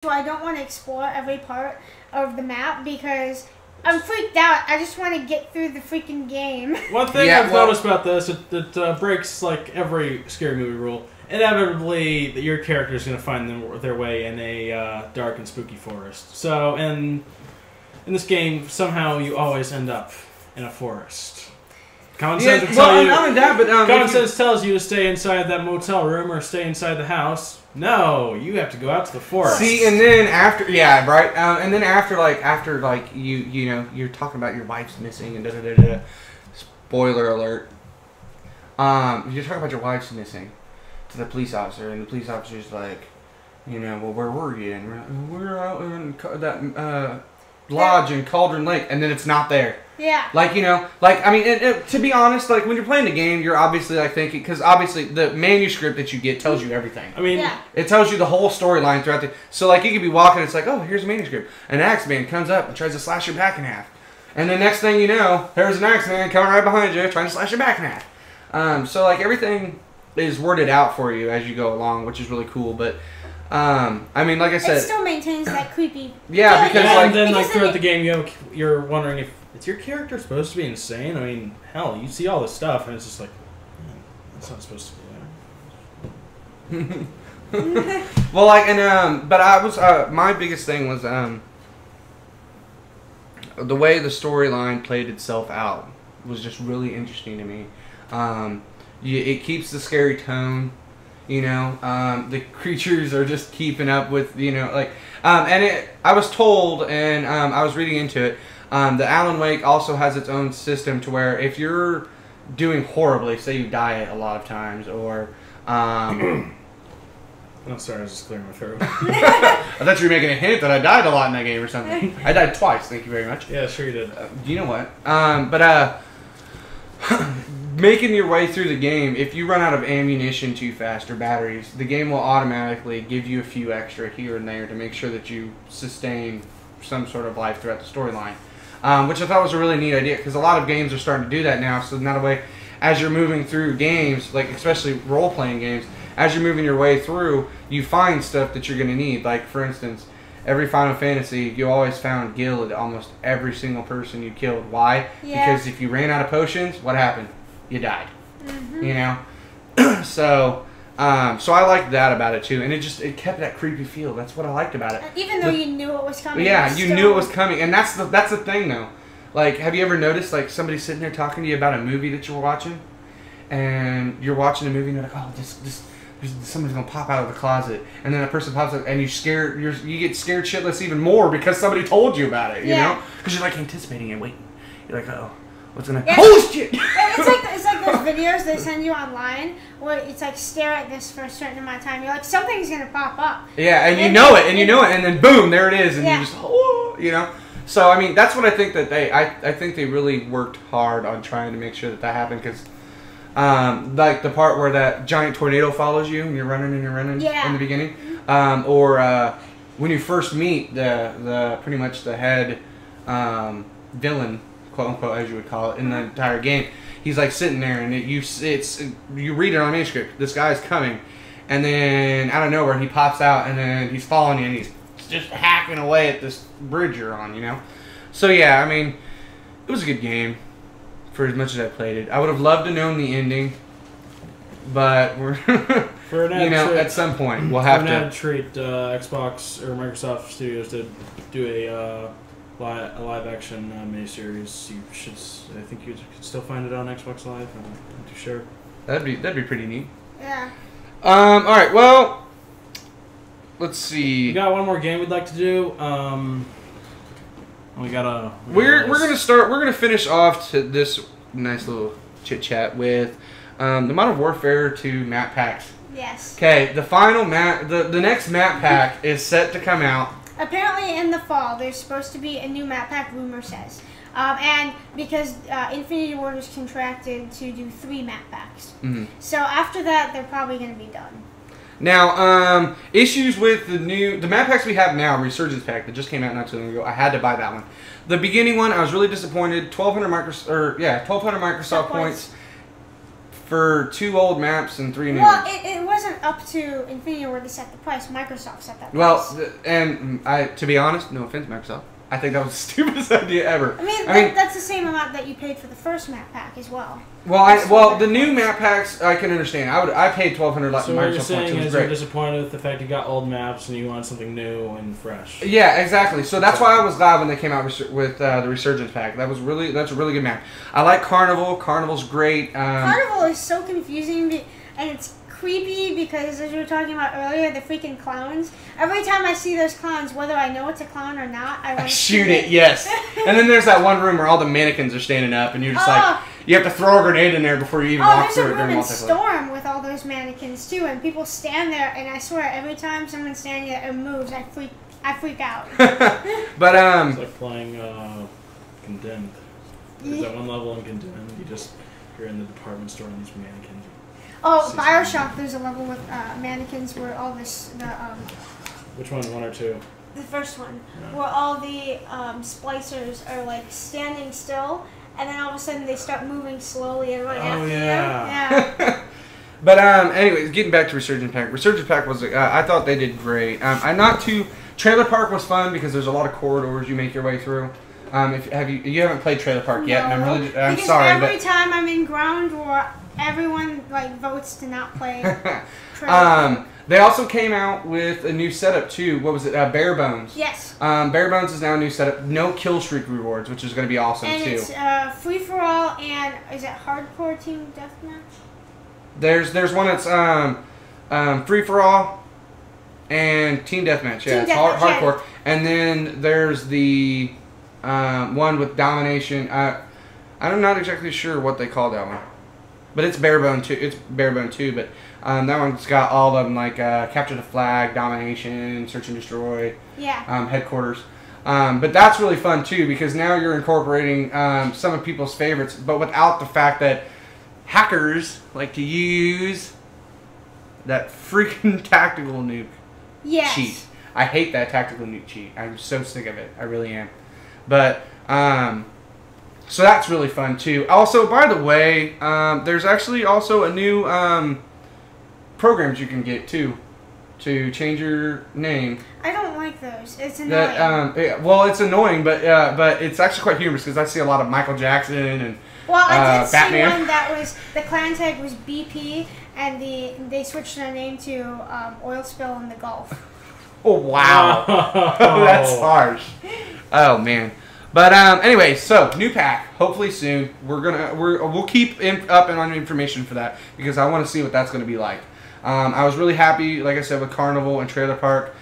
So I don't want to explore every part of the map because I'm freaked out. I just want to get through the freaking game. One thing I've noticed about this, it breaks like every scary movie rule. Inevitably, your character is going to find their way in a dark and spooky forest. So, in this game, somehow you always end up in a forest. Common sense common sense tells you to stay inside that motel room or stay inside the house. No, you have to go out to the forest. See, and then after, yeah, right. And then after you know, you're talking about your wife's missing and da da da da. Spoiler alert. You're talking about your wife's missing to the police officer, and the police officer's like, you know, well, where were you? And we're out in that lodge in Cauldron Lake, and then it's not there. Yeah. Like, you know, like, I mean, to be honest, like, when you're playing the game, you're obviously, like, thinking, because obviously the manuscript that you get tells you everything. I mean, it tells you the whole storyline throughout the, so, like, you could be walking, it's like, oh, here's a manuscript. An Axeman comes up and tries to slash your back in half. And the next thing you know, there's an Axeman coming right behind you trying to slash your back in half. So, like, everything is worded out for you as you go along, which is really cool, but... I mean, like I said, it still maintains that creepy. Yeah, because and then like throughout the game, you're wondering if is your character supposed to be insane. I mean, hell, you see all this stuff, and it's just like, that's not supposed to be there. Well, like, and but I was my biggest thing was the way the storyline played itself out was just really interesting to me. It keeps the scary tone. You know, the creatures are just keeping up with, you know, like, and I was told, and I was reading into it, the Alan Wake also has its own system to where if you're doing horribly, say you die a lot of times, or, oh, sorry, I was just clearing my throat. I thought you were making a hint that I died a lot in that game or something. I died twice, thank you very much. Yeah, sure you did. You know what? Making your way through the game, if you run out of ammunition too fast or batteries, the game will automatically give you a few extra here and there to make sure that you sustain some sort of life throughout the storyline. Which I thought was a really neat idea, because a lot of games are starting to do that now, so that way, as you're moving through games, like especially role-playing games, as you're moving your way through, you find stuff that you're going to need. Like, for instance, every Final Fantasy, you always found gil at almost every single person you killed. Why? Yeah. Because if you ran out of potions, what happened? You died. Mm-hmm. You know? So I liked that about it too, and it kept that creepy feel. That's what I liked about it. Even though you knew it was coming. Yeah, you knew it was coming, and that's the thing though. Like, have you ever noticed like somebody sitting there talking to you about a movie that you're watching, and you're watching a movie and you're like, oh, somebody's gonna pop out of the closet, and then a person pops up, and you get scared shitless even more because somebody told you about it. You know, because you're like anticipating and waiting. You're like, oh. What's gonna? Yeah, holy shit! It's like those videos they send you online where it's like stare at this for a certain amount of time. You're like something's gonna pop up. Yeah, and you know it, and then boom, there it is, and you just you know. So I mean, that's what I think that I think they really worked hard on trying to make sure that happened, because like the part where that giant tornado follows you and you're running in the beginning, or when you first meet the pretty much the head villain, quote unquote, as you would call it, in the entire game. He's like sitting there, and you read it on the manuscript. This guy's coming, and then out of nowhere he pops out, and then he's following you, and he's just hacking away at this bridge you're on, you know. So yeah, I mean, it was a good game for as much as I played it. I would have loved to know the ending, but we're at some point we'll have to treat Xbox or Microsoft Studios to do a live action miniseries. I think you could still find it on Xbox Live. I'm not too sure. That'd be pretty neat. Yeah. All right. Well, let's see. We got one more game we'd like to do. We're gonna finish off to this nice little chit chat with the Modern Warfare 2 map packs. Yes. Okay. The final map. The next map pack is set to come out. Apparently in the fall, there's supposed to be a new map pack, rumor says. And because Infinity Ward is contracted to do 3 map packs. Mm-hmm. So after that, they're probably going to be done. Now, issues with the map packs we have now, Resurgence Pack, that just came out not too long ago, I had to buy that one. The beginning one, I was really disappointed. 1,200 Microsoft points. for 2 old maps and 3 new Well, ones. it wasn't up to Infinity Ward to set the price. Microsoft set that price. Well, and to be honest, no offense, Microsoft, I think that was the stupidest idea ever. I mean, that's the same amount that you paid for the first map pack as well. Well, the new map packs I can understand. I paid $1,200. So what you're Microsoft saying points. is Great. you're disappointed with the fact you got old maps and you want something new and fresh. Yeah, exactly. So that's why I was glad when they came out with the Resurgence pack. That's a really good map. I like Carnival. Carnival's great. Carnival is so confusing and it's creepy because, as we were talking about earlier, the freaking clowns. Every time I see those clowns, whether I know it's a clown or not, I want to shoot it. Yes. And then there's that one room where all the mannequins are standing up, and you're just like, you have to throw a grenade in there before you even walk through it. There's a room in Storm with all those mannequins too, and people stand there, and I swear every time someone's standing there and moves, I freak out. But it's like playing Condemned. There's that one level in Condemned. You're in the department store and these mannequins. Oh, Bioshock, there's a level with mannequins where all Which one? 1 or 2? The first one, Yeah. where all the splicers are like standing still, and then all of a sudden they start moving slowly and running after you. Yeah. But anyways, getting back to Resurgence Pack. Resurgence Pack was I thought they did great. I'm not too. Trailer Park was fun because there's a lot of corridors you make your way through. You haven't played Trailer Park yet, and I'm because sorry, every time I'm in Ground War, everyone votes to not play Trailer Park. They also came out with a new setup too. What was it? Bare Bones. Yes. Bare Bones is now a new setup. No kill streak rewards, which is going to be awesome and too. And it's free for all, and is it hardcore team deathmatch? There's one that's free for all and team deathmatch. Yeah, it's hardcore. And then there's the one with domination. I'm not exactly sure what they call that one, but it's Barebone too. It's Barebone too, but that one's got all of them like capture the flag, domination, search and destroy. Yeah. Headquarters. But that's really fun too because now you're incorporating some of people's favorites, but without the fact that hackers like to use that freaking tactical nuke cheat. I hate that tactical nuke cheat. I'm so sick of it. I really am. But so that's really fun too. Also, by the way, there's actually also a new programs you can get too to change your name. I don't like those. It's annoying. Well, it's annoying, but it's actually quite humorous because I see a lot of Michael Jackson and I did Batman. see one that was the clan tag was BP, and they switched their name to Oil Spill in the Gulf. Oh wow, that's harsh. Oh man. But anyway, so new pack. Hopefully soon. We'll keep up and on information for that because I want to see what that's going to be like. I was really happy, like I said, with Carnival and Trailer Park.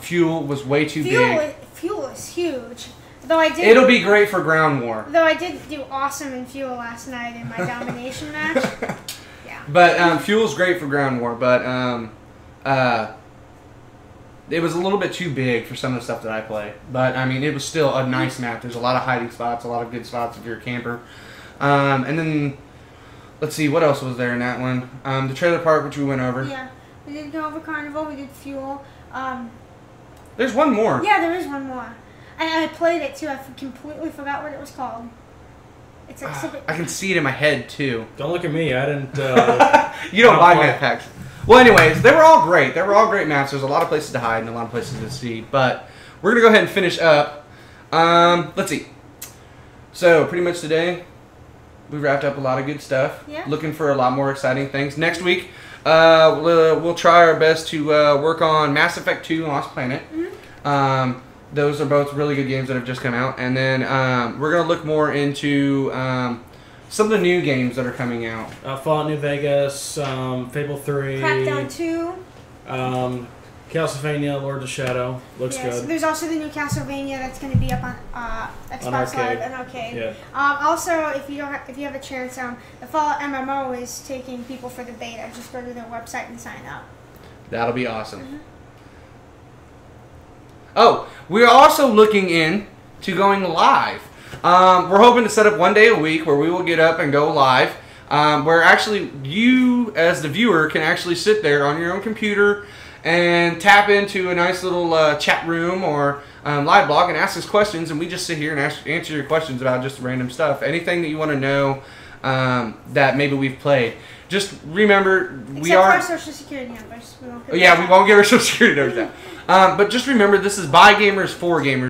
Fuel was way too big. Fuel is huge. Though It'll be great for Ground War. Though I did do awesome in Fuel last night in my domination match. Yeah. But Fuel's great for Ground War, but it was a little bit too big for some of the stuff that I play. But I mean, it was still a nice map. There's a lot of hiding spots, a lot of good spots if you're a camper. And then let's see, what else was there in that one? The Trailer Park, which we went over. Yeah, we did go over Carnival. We did Fuel. There's one more. Yeah, there is one more. And I played it too. I completely forgot what it was called. It's like I can see it in my head too. Don't look at me. I didn't. You don't buy map packs. Well, anyways, they were all great. They were all great maps. There's a lot of places to hide and a lot of places to see. But we're gonna go ahead and finish up. Let's see. So pretty much today, we wrapped up a lot of good stuff. Yeah. Looking for a lot more exciting things next week. We'll try our best to work on Mass Effect 2 and Lost Planet. Mm-hmm. Those are both really good games that have just come out. And then we're going to look more into some of the new games that are coming out. Fallout New Vegas, Fable 3. Crackdown 2. Castlevania, Lords of Shadow. Looks good. There's also the new Castlevania that's going to be up on Xbox Live and Arcade. Yeah. Also, if you have a chance, the Fallout MMO is taking people for the beta. Just go to their website and sign up. That'll be awesome. Mm-hmm. Oh, we're also looking into going live. We're hoping to set up one day a week where we will get up and go live. Where actually you, as the viewer, can actually sit there on your own computer and tap into a nice little chat room or live blog and ask us questions, and we just sit here and answer your questions about just random stuff. Anything that you want to know that maybe we've played. just remember we Except are. for our social security numbers. We won't We won't give our social security numbers out. But just remember, this is by gamers for gamers.